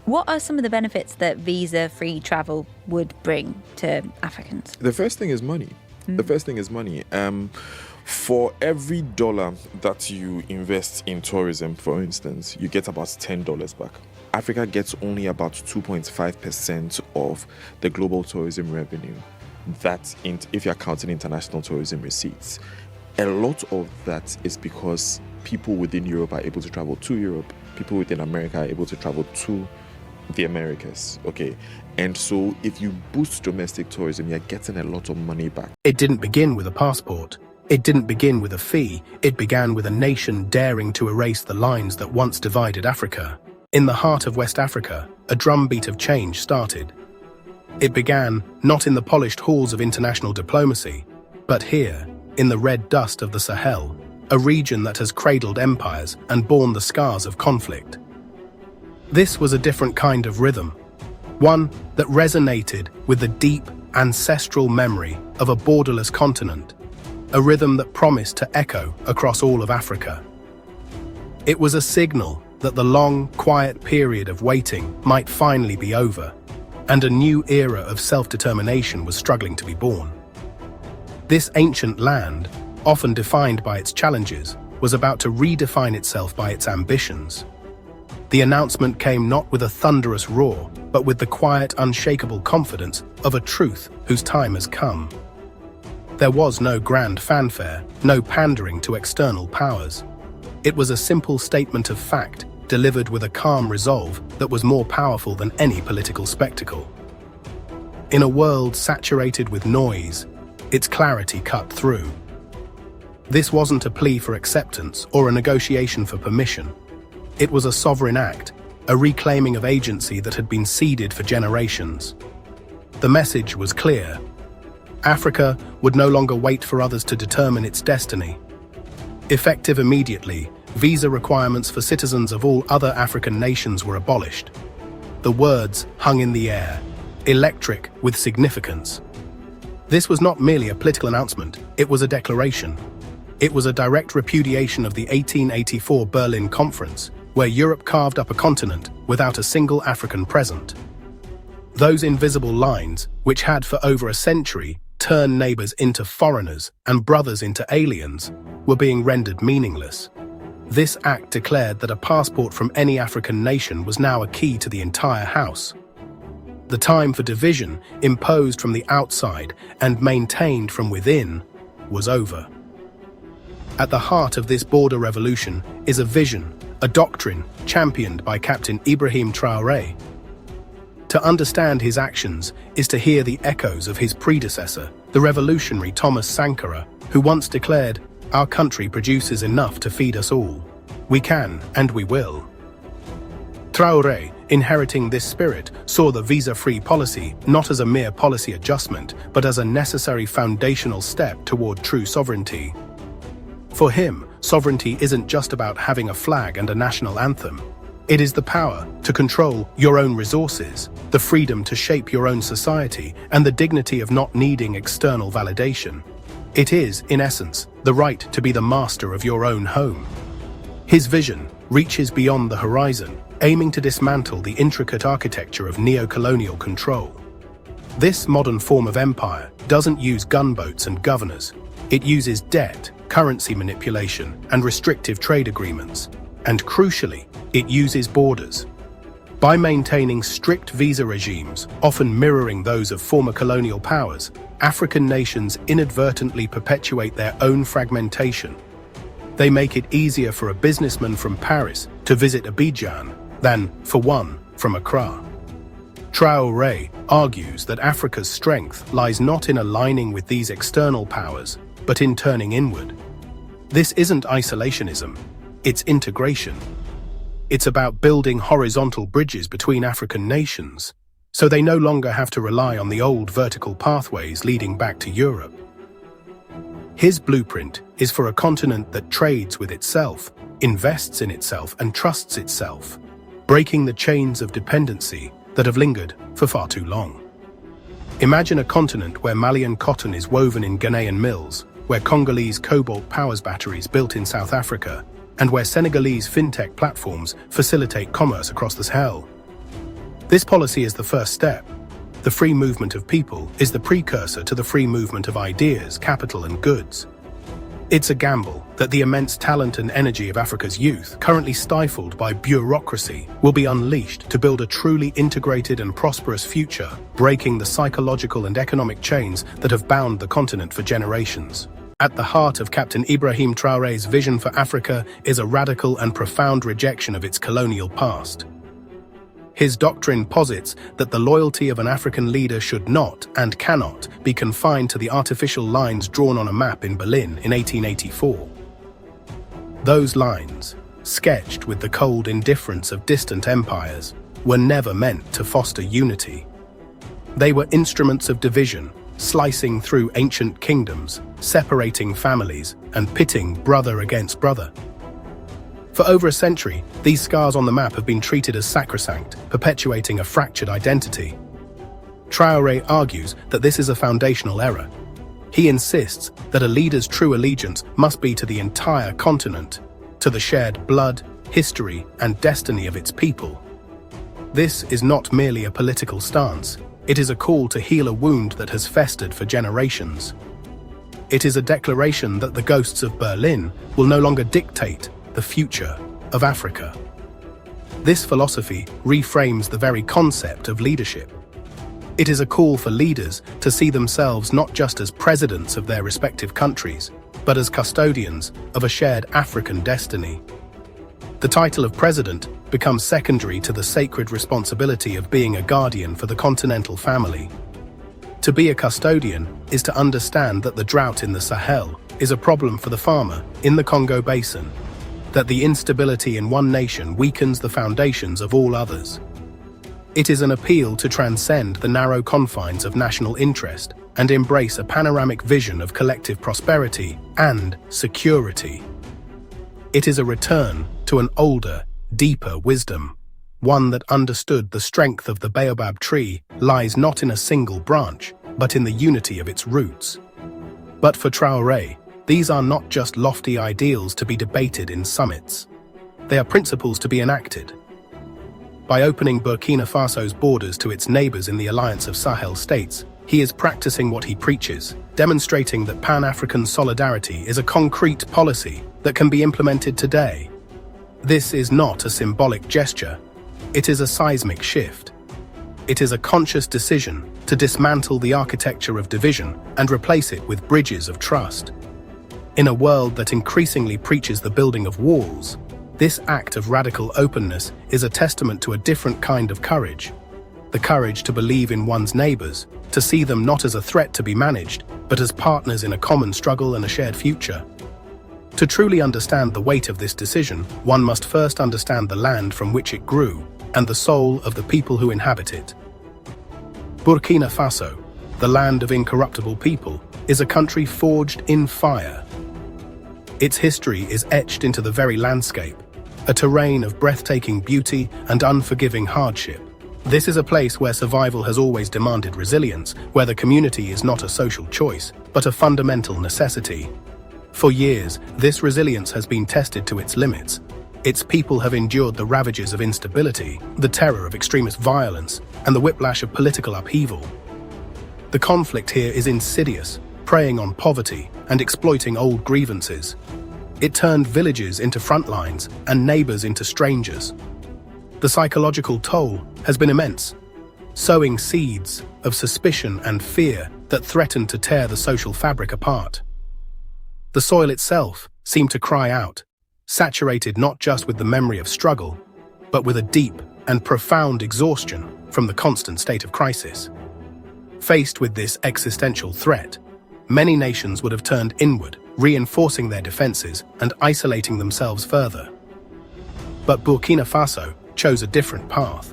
What are some of the benefits that visa-free travel would bring to Africans? The first thing is money. For every dollar that you invest in tourism, for instance, you get about $10 back. Africa gets only about 2.5% of the global tourism revenue. If you're counting international tourism receipts. A lot of that is because people within Europe are able to travel to Europe. People within America are able to travel to the Americas, okay? And so if you boost domestic tourism, you're getting a lot of money back. It didn't begin with a passport. It didn't begin with a fee. It began with a nation daring to erase the lines that once divided Africa. In the heart of West Africa, a drumbeat of change started. It began not in the polished halls of international diplomacy, but here, in the red dust of the Sahel, a region that has cradled empires and borne the scars of conflict. This was a different kind of rhythm, one that resonated with the deep, ancestral memory of a borderless continent, a rhythm that promised to echo across all of Africa. It was a signal that the long, quiet period of waiting might finally be over, and a new era of self-determination was struggling to be born. This ancient land, often defined by its challenges, was about to redefine itself by its ambitions. The announcement came not with a thunderous roar, but with the quiet, unshakable confidence of a truth whose time has come. There was no grand fanfare, no pandering to external powers. It was a simple statement of fact, delivered with a calm resolve that was more powerful than any political spectacle. In a world saturated with noise, its clarity cut through. This wasn't a plea for acceptance or a negotiation for permission. It was a sovereign act, a reclaiming of agency that had been ceded for generations. The message was clear. Africa would no longer wait for others to determine its destiny. Effective immediately, visa requirements for citizens of all other African nations were abolished. The words hung in the air, electric with significance. This was not merely a political announcement, it was a declaration. It was a direct repudiation of the 1884 Berlin Conference, where Europe carved up a continent without a single African present. Those invisible lines, which had for over a century turned neighbors into foreigners and brothers into aliens, were being rendered meaningless. This act declared that a passport from any African nation was now a key to the entire house. The time for division, imposed from the outside and maintained from within, was over. At the heart of this border revolution is a vision, a doctrine championed by Captain Ibrahim Traoré. To understand his actions is to hear the echoes of his predecessor, the revolutionary Thomas Sankara, who once declared, "Our country produces enough to feed us all. We can and we will." Traoré, inheriting this spirit, saw the visa-free policy not as a mere policy adjustment, but as a necessary foundational step toward true sovereignty. For him, sovereignty isn't just about having a flag and a national anthem. It is the power to control your own resources, the freedom to shape your own society, and the dignity of not needing external validation. It is, in essence, the right to be the master of your own home. His vision reaches beyond the horizon, aiming to dismantle the intricate architecture of neo-colonial control. This modern form of empire doesn't use gunboats and governors. It uses debt, currency manipulation, and restrictive trade agreements. And crucially, it uses borders. By maintaining strict visa regimes, often mirroring those of former colonial powers, African nations inadvertently perpetuate their own fragmentation. They make it easier for a businessman from Paris to visit Abidjan than for one from Accra. Traoré argues that Africa's strength lies not in aligning with these external powers, but in turning inward. This isn't isolationism, it's integration. It's about building horizontal bridges between African nations, so they no longer have to rely on the old vertical pathways leading back to Europe. His blueprint is for a continent that trades with itself, invests in itself, and trusts itself, breaking the chains of dependency that have lingered for far too long. Imagine a continent where Malian cotton is woven in Ghanaian mills, where Congolese cobalt powers batteries built in South Africa, and where Senegalese fintech platforms facilitate commerce across the Sahel. This policy is the first step. The free movement of people is the precursor to the free movement of ideas, capital, and goods. It's a gamble that the immense talent and energy of Africa's youth, currently stifled by bureaucracy, will be unleashed to build a truly integrated and prosperous future, breaking the psychological and economic chains that have bound the continent for generations. At the heart of Captain Ibrahim Traoré's vision for Africa is a radical and profound rejection of its colonial past. His doctrine posits that the loyalty of an African leader should not and cannot be confined to the artificial lines drawn on a map in Berlin in 1884. Those lines, sketched with the cold indifference of distant empires, were never meant to foster unity. They were instruments of division, slicing through ancient kingdoms, separating families, and pitting brother against brother. For over a century, these scars on the map have been treated as sacrosanct, perpetuating a fractured identity. Traoré argues that this is a foundational error. He insists that a leader's true allegiance must be to the entire continent, to the shared blood, history, and destiny of its people. This is not merely a political stance. It is a call to heal a wound that has festered for generations. It is a declaration that the ghosts of Berlin will no longer dictate the future of Africa. This philosophy reframes the very concept of leadership. It is a call for leaders to see themselves not just as presidents of their respective countries, but as custodians of a shared African destiny. The title of president becomes secondary to the sacred responsibility of being a guardian for the continental family. To be a custodian is to understand that the drought in the Sahel is a problem for the farmer in the Congo Basin, that the instability in one nation weakens the foundations of all others. It is an appeal to transcend the narrow confines of national interest and embrace a panoramic vision of collective prosperity and security. It is a return to an older, deeper wisdom, one that understood the strength of the baobab tree lies not in a single branch, but in the unity of its roots. But for Traoré, these are not just lofty ideals to be debated in summits. They are principles to be enacted. By opening Burkina Faso's borders to its neighbors in the alliance of Sahel states, he is practicing what he preaches, demonstrating that Pan-African solidarity is a concrete policy that can be implemented today. This is not a symbolic gesture. It is a seismic shift. It is a conscious decision to dismantle the architecture of division and replace it with bridges of trust. In a world that increasingly preaches the building of walls, this act of radical openness is a testament to a different kind of courage. The courage to believe in one's neighbors, to see them not as a threat to be managed, but as partners in a common struggle and a shared future. To truly understand the weight of this decision, one must first understand the land from which it grew and the soul of the people who inhabit it. Burkina Faso, the land of incorruptible people, is a country forged in fire. Its history is etched into the very landscape, a terrain of breathtaking beauty and unforgiving hardship. This is a place where survival has always demanded resilience, where the community is not a social choice, but a fundamental necessity. For years, this resilience has been tested to its limits. Its people have endured the ravages of instability, the terror of extremist violence, and the whiplash of political upheaval. The conflict here is insidious, preying on poverty and exploiting old grievances. It turned villages into front lines and neighbors into strangers. The psychological toll has been immense, sowing seeds of suspicion and fear that threatened to tear the social fabric apart. The soil itself seemed to cry out, saturated not just with the memory of struggle, but with a deep and profound exhaustion from the constant state of crisis. Faced with this existential threat, many nations would have turned inward, reinforcing their defenses and isolating themselves further. But Burkina Faso chose a different path.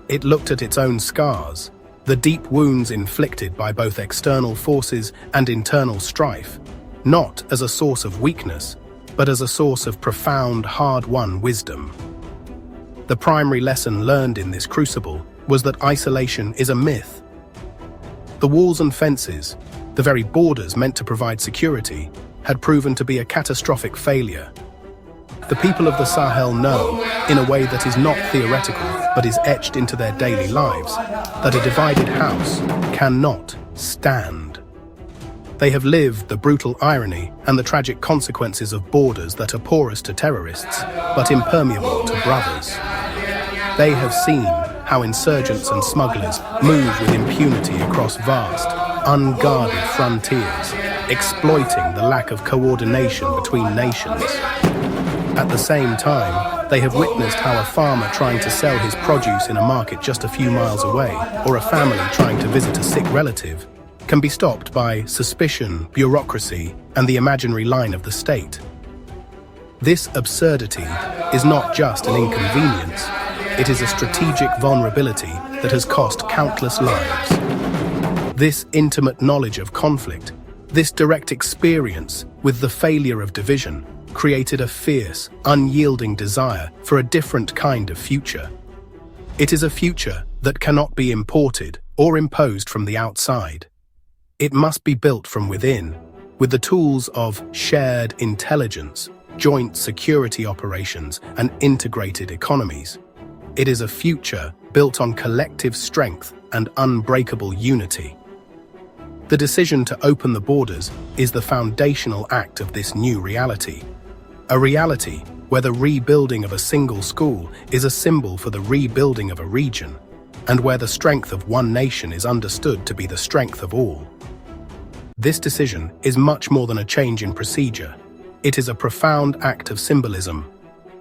It looked at its own scars, the deep wounds inflicted by both external forces and internal strife, not as a source of weakness, but as a source of profound, hard-won wisdom. The primary lesson learned in this crucible was that isolation is a myth. The walls and fences, the very borders meant to provide security, had proven to be a catastrophic failure. The people of the Sahel know, in a way that is not theoretical but is etched into their daily lives, that a divided house cannot stand. They have lived the brutal irony and the tragic consequences of borders that are porous to terrorists but impermeable to brothers. They have seen how insurgents and smugglers move with impunity across vast, unguarded frontiers, exploiting the lack of coordination between nations. At the same time, they have witnessed how a farmer trying to sell his produce in a market just a few miles away, or a family trying to visit a sick relative, can be stopped by suspicion, bureaucracy, and the imaginary line of the state. This absurdity is not just an inconvenience, it is a strategic vulnerability that has cost countless lives. This intimate knowledge of conflict, this direct experience with the failure of division, created a fierce, unyielding desire for a different kind of future. It is a future that cannot be imported or imposed from the outside. It must be built from within, with the tools of shared intelligence, joint security operations, and integrated economies. It is a future built on collective strength and unbreakable unity. The decision to open the borders is the foundational act of this new reality. A reality where the rebuilding of a single school is a symbol for the rebuilding of a region, and where the strength of one nation is understood to be the strength of all. This decision is much more than a change in procedure. It is a profound act of symbolism,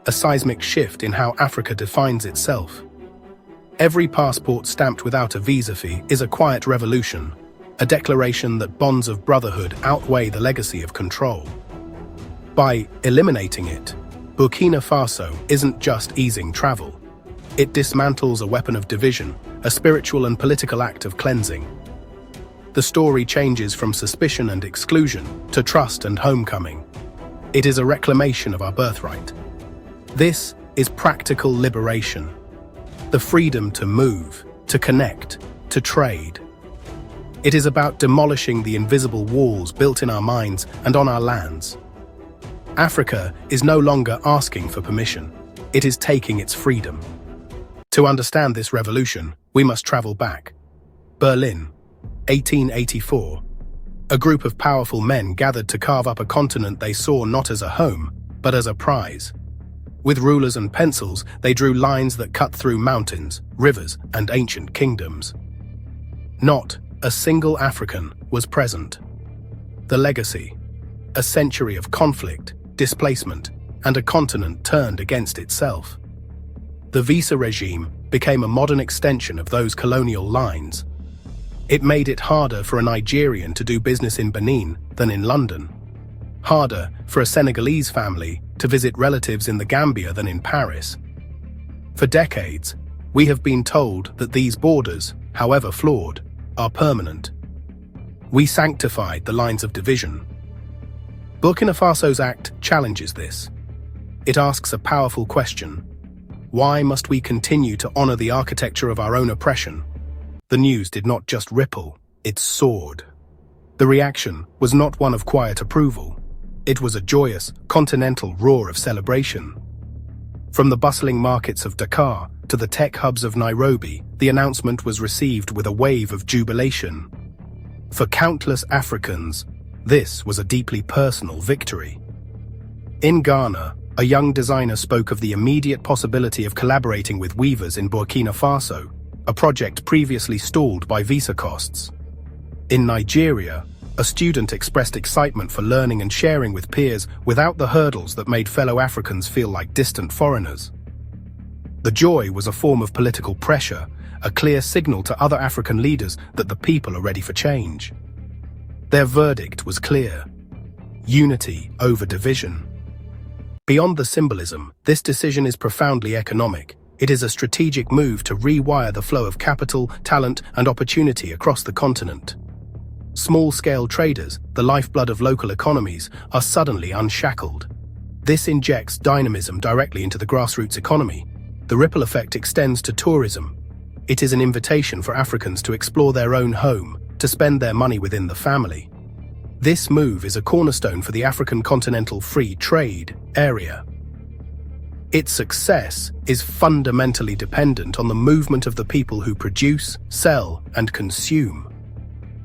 a seismic shift in how Africa defines itself. Every passport stamped without a visa fee is a quiet revolution, a declaration that bonds of brotherhood outweigh the legacy of control. By eliminating it, Burkina Faso isn't just easing travel. It dismantles a weapon of division, a spiritual and political act of cleansing. The story changes from suspicion and exclusion to trust and homecoming. It is a reclamation of our birthright. This is practical liberation. The freedom to move, to connect, to trade. It is about demolishing the invisible walls built in our minds and on our lands. Africa is no longer asking for permission. It is taking its freedom. To understand this revolution, we must travel back. Berlin, 1884. A group of powerful men gathered to carve up a continent they saw not as a home, but as a prize. With rulers and pencils, they drew lines that cut through mountains, rivers, and ancient kingdoms. Not a single African was present. The legacy: a century of conflict, displacement, and a continent turned against itself. The visa regime became a modern extension of those colonial lines. It made it harder for a Nigerian to do business in Benin than in London, harder for a Senegalese family to visit relatives in the Gambia than in Paris. For decades, we have been told that these borders, however flawed, are permanent. We sanctified the lines of division. Burkina Faso's act challenges this. It asks a powerful question. Why must we continue to honor the architecture of our own oppression? The news did not just ripple, it soared. The reaction was not one of quiet approval. It was a joyous, continental roar of celebration. From the bustling markets of Dakar to the tech hubs of Nairobi, the announcement was received with a wave of jubilation. For countless Africans, this was a deeply personal victory. In Ghana, a young designer spoke of the immediate possibility of collaborating with weavers in Burkina Faso, a project previously stalled by visa costs. In Nigeria, a student expressed excitement for learning and sharing with peers without the hurdles that made fellow Africans feel like distant foreigners. The joy was a form of political pressure, a clear signal to other African leaders that the people are ready for change. Their verdict was clear: unity over division. Beyond the symbolism, this decision is profoundly economic. It is a strategic move to rewire the flow of capital, talent, and opportunity across the continent. Small-scale traders, the lifeblood of local economies, are suddenly unshackled. This injects dynamism directly into the grassroots economy. The ripple effect extends to tourism. It is an invitation for Africans to explore their own home, to spend their money within the family. This move is a cornerstone for the African Continental Free Trade area. Its success is fundamentally dependent on the movement of the people who produce, sell, and consume.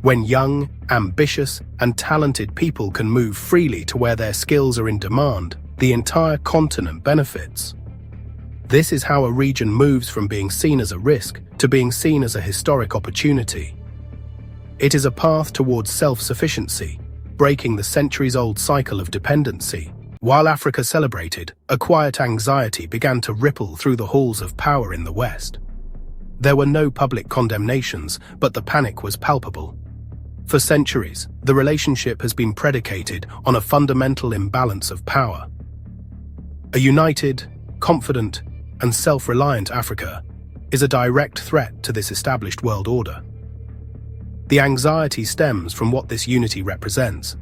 When young, ambitious, and talented people can move freely to where their skills are in demand, the entire continent benefits. This is how a region moves from being seen as a risk to being seen as a historic opportunity. It is a path towards self-sufficiency, breaking the centuries-old cycle of dependency. While Africa celebrated, a quiet anxiety began to ripple through the halls of power in the West. There were no public condemnations, but the panic was palpable. For centuries, the relationship has been predicated on a fundamental imbalance of power. A united, confident, and self-reliant Africa is a direct threat to this established world order. The anxiety stems from what this unity represents: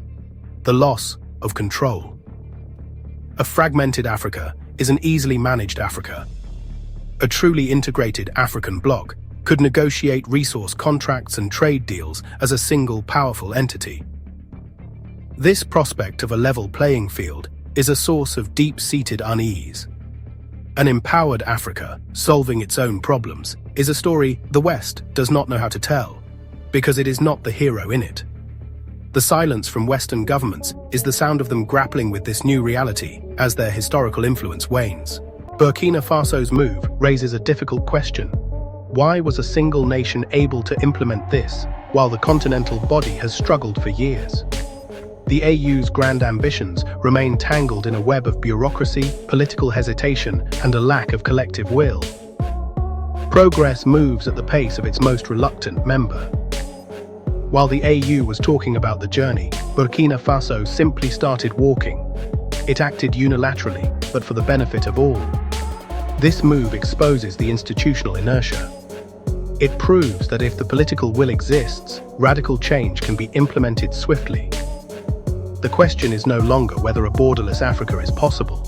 the loss of control. A fragmented Africa is an easily managed Africa. A truly integrated African bloc could negotiate resource contracts and trade deals as a single powerful entity. This prospect of a level playing field is a source of deep-seated unease. An empowered Africa solving its own problems is a story the West does not know how to tell, because it is not the hero in it. The silence from Western governments is the sound of them grappling with this new reality as their historical influence wanes. Burkina Faso's move raises a difficult question. Why was a single nation able to implement this, while the continental body has struggled for years? The AU's grand ambitions remain tangled in a web of bureaucracy, political hesitation, and a lack of collective will. Progress moves at the pace of its most reluctant member. While the AU was talking about the journey, Burkina Faso simply started walking. It acted unilaterally, but for the benefit of all. This move exposes the institutional inertia. It proves that if the political will exists, radical change can be implemented swiftly. The question is no longer whether a borderless Africa is possible.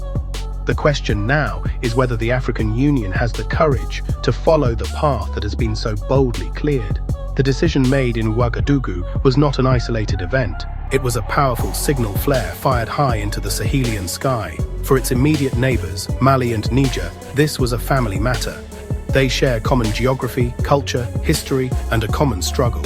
The question now is whether the African Union has the courage to follow the path that has been so boldly cleared. The decision made in Ouagadougou was not an isolated event. It was a powerful signal flare fired high into the Sahelian sky. For its immediate neighbors, Mali and Niger, this was a family matter. They share common geography, culture, history, and a common struggle.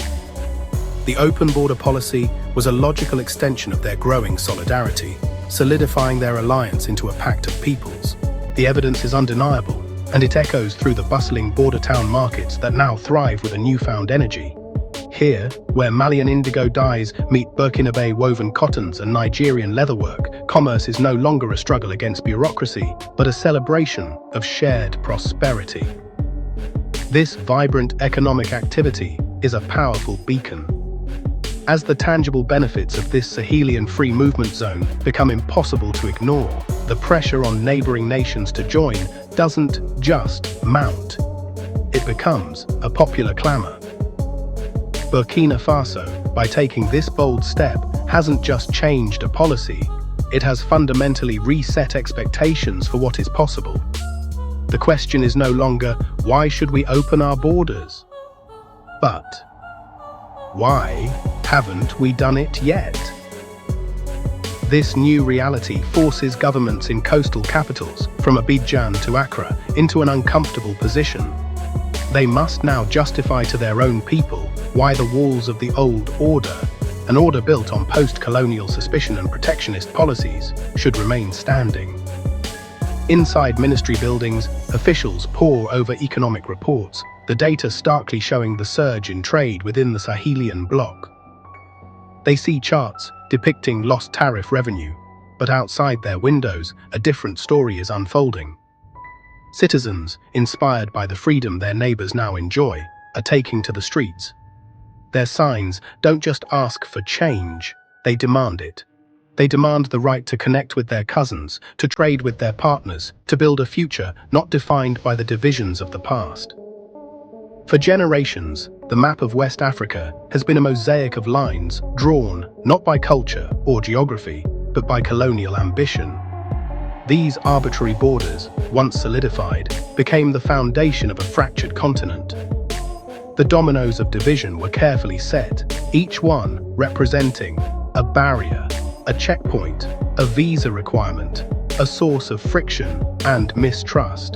The open border policy was a logical extension of their growing solidarity, solidifying their alliance into a pact of peoples. The evidence is undeniable, and it echoes through the bustling border town markets that now thrive with a newfound energy. Here, where Malian indigo dyes meet Burkinabe woven cottons and Nigerian leatherwork, commerce is no longer a struggle against bureaucracy, but a celebration of shared prosperity. This vibrant economic activity is a powerful beacon. As the tangible benefits of this Sahelian free movement zone become impossible to ignore, the pressure on neighboring nations to join doesn't just mount. It becomes a popular clamor. Burkina Faso, by taking this bold step, hasn't just changed a policy, it has fundamentally reset expectations for what is possible. The question is no longer, why should we open our borders? But, why haven't we done it yet? This new reality forces governments in coastal capitals, from Abidjan to Accra, into an uncomfortable position. They must now justify to their own people why the walls of the old order, an order built on post-colonial suspicion and protectionist policies, should remain standing. Inside ministry buildings, officials pore over economic reports, the data starkly showing the surge in trade within the Sahelian bloc. They see charts depicting lost tariff revenue, but outside their windows, a different story is unfolding. Citizens, inspired by the freedom their neighbors now enjoy, are taking to the streets. Their signs don't just ask for change, they demand it. They demand the right to connect with their cousins, to trade with their partners, to build a future not defined by the divisions of the past. For generations, the map of West Africa has been a mosaic of lines drawn not by culture or geography, but by colonial ambition. These arbitrary borders, once solidified, became the foundation of a fractured continent. The dominoes of division were carefully set, each one representing a barrier, a checkpoint, a visa requirement, a source of friction and mistrust.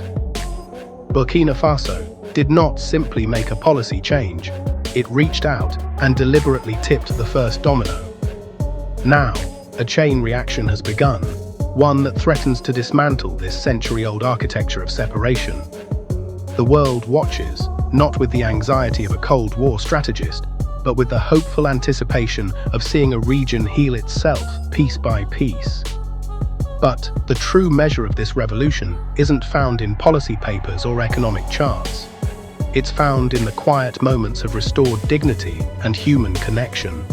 Burkina Faso did not simply make a policy change, it reached out and deliberately tipped the first domino. Now, a chain reaction has begun, one that threatens to dismantle this century-old architecture of separation. The world watches, not with the anxiety of a Cold War strategist, but with the hopeful anticipation of seeing a region heal itself piece by piece. But the true measure of this revolution isn't found in policy papers or economic charts. It's found in the quiet moments of restored dignity and human connection.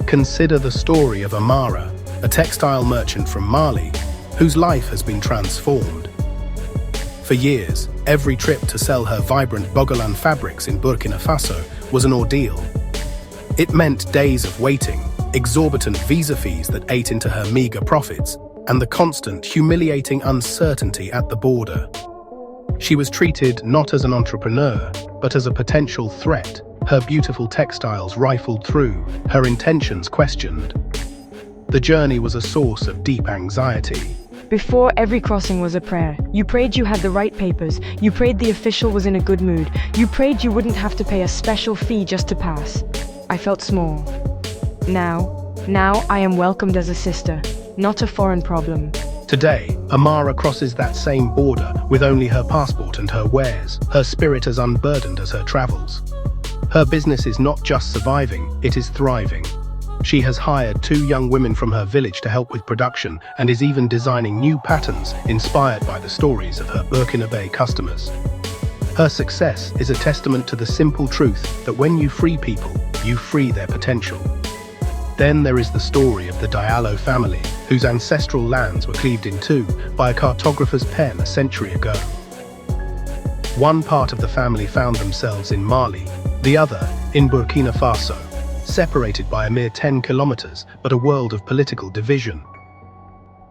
Consider the story of Amara, a textile merchant from Mali, whose life has been transformed. For years, every trip to sell her vibrant Bogolan fabrics in Burkina Faso was an ordeal. It meant days of waiting, exorbitant visa fees that ate into her meager profits, and the constant, humiliating uncertainty at the border. She was treated not as an entrepreneur, but as a potential threat, her beautiful textiles rifled through, her intentions questioned. The journey was a source of deep anxiety. Before every crossing was a prayer. You prayed you had the right papers. You prayed the official was in a good mood. You prayed you wouldn't have to pay a special fee just to pass. I felt small. Now I am welcomed as a sister, not a foreign problem. Today, Amara crosses that same border with only her passport and her wares, her spirit as unburdened as her travels. Her business is not just surviving, it is thriving. She has hired 2 young women from her village to help with production and is even designing new patterns inspired by the stories of her Burkina Faso customers. Her success is a testament to the simple truth that when you free people, you free their potential. Then there is the story of the Diallo family, whose ancestral lands were cleaved in two by a cartographer's pen a century ago. One part of the family found themselves in Mali, the other in Burkina Faso, separated by a mere 10 kilometers, but a world of political division.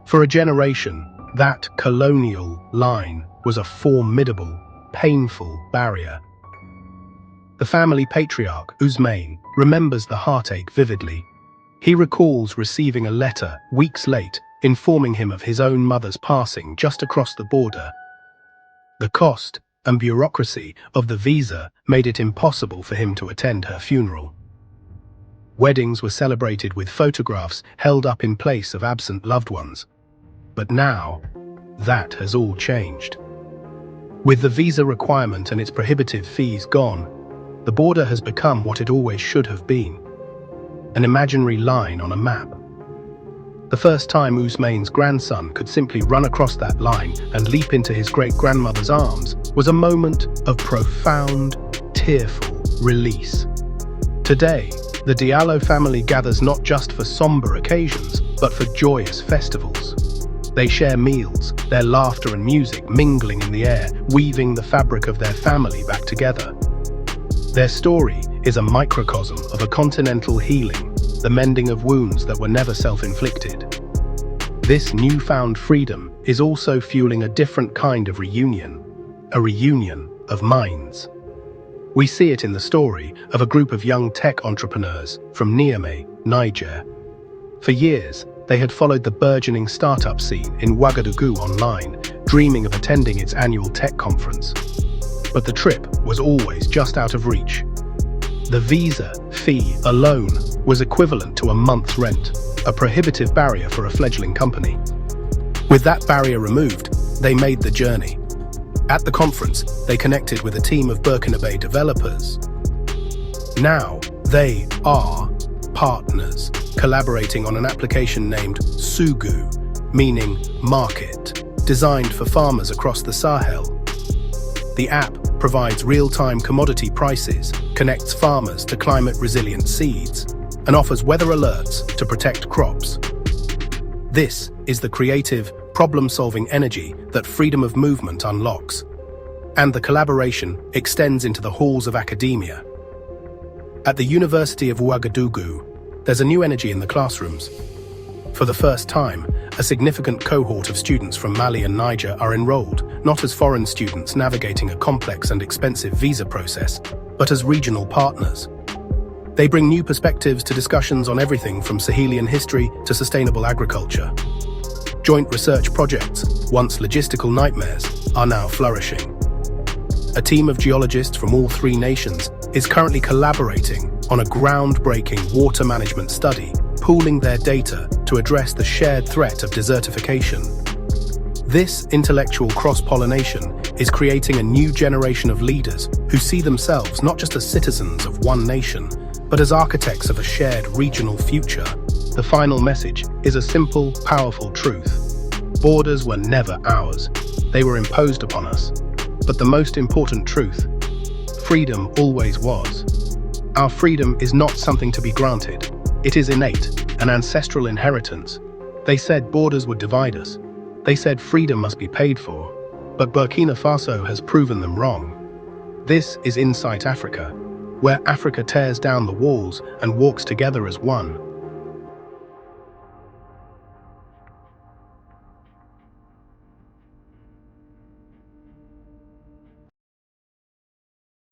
For a generation, that colonial line was a formidable, painful barrier. The family patriarch, Ousmane, remembers the heartache vividly. He recalls receiving a letter, weeks late, informing him of his own mother's passing just across the border. The cost and bureaucracy of the visa made it impossible for him to attend her funeral. Weddings were celebrated with photographs held up in place of absent loved ones. But now, that has all changed. With the visa requirement and its prohibitive fees gone, the border has become what it always should have been: an imaginary line on a map. The first time Ousmane's grandson could simply run across that line and leap into his great-grandmother's arms was a moment of profound, tearful release. Today, the Diallo family gathers not just for somber occasions, but for joyous festivals. They share meals, their laughter and music mingling in the air, weaving the fabric of their family back together. Their story is a microcosm of a continental healing, the mending of wounds that were never self-inflicted. This newfound freedom is also fueling a different kind of reunion, a reunion of minds. We see it in the story of a group of young tech entrepreneurs from Niamey, Niger. For years, they had followed the burgeoning startup scene in Ouagadougou online, dreaming of attending its annual tech conference. But the trip was always just out of reach. The visa fee alone was equivalent to a month's rent, a prohibitive barrier for a fledgling company. With that barrier removed, they made the journey. At the conference, they connected with a team of Burkina Faso developers. Now, they are partners, collaborating on an application named Sougou, meaning market, designed for farmers across the Sahel. The app provides real-time commodity prices, connects farmers to climate-resilient seeds, and offers weather alerts to protect crops. This is the creative, problem-solving energy that freedom of movement unlocks. And the collaboration extends into the halls of academia. At the University of Ouagadougou, there's a new energy in the classrooms. For the first time, a significant cohort of students from Mali and Niger are enrolled, not as foreign students navigating a complex and expensive visa process, but as regional partners. They bring new perspectives to discussions on everything from Sahelian history to sustainable agriculture. Joint research projects, once logistical nightmares, are now flourishing. A team of geologists from all three nations is currently collaborating on a groundbreaking water management study, pooling their data to address the shared threat of desertification. This intellectual cross-pollination is creating a new generation of leaders who see themselves not just as citizens of one nation, but as architects of a shared regional future. The final message is a simple, powerful truth. Borders were never ours. They were imposed upon us. But the most important truth, freedom always was. Our freedom is not something to be granted. It is innate, an ancestral inheritance. They said borders would divide us. They said freedom must be paid for. But Burkina Faso has proven them wrong. This is Insight Africa, where Africa tears down the walls and walks together as one.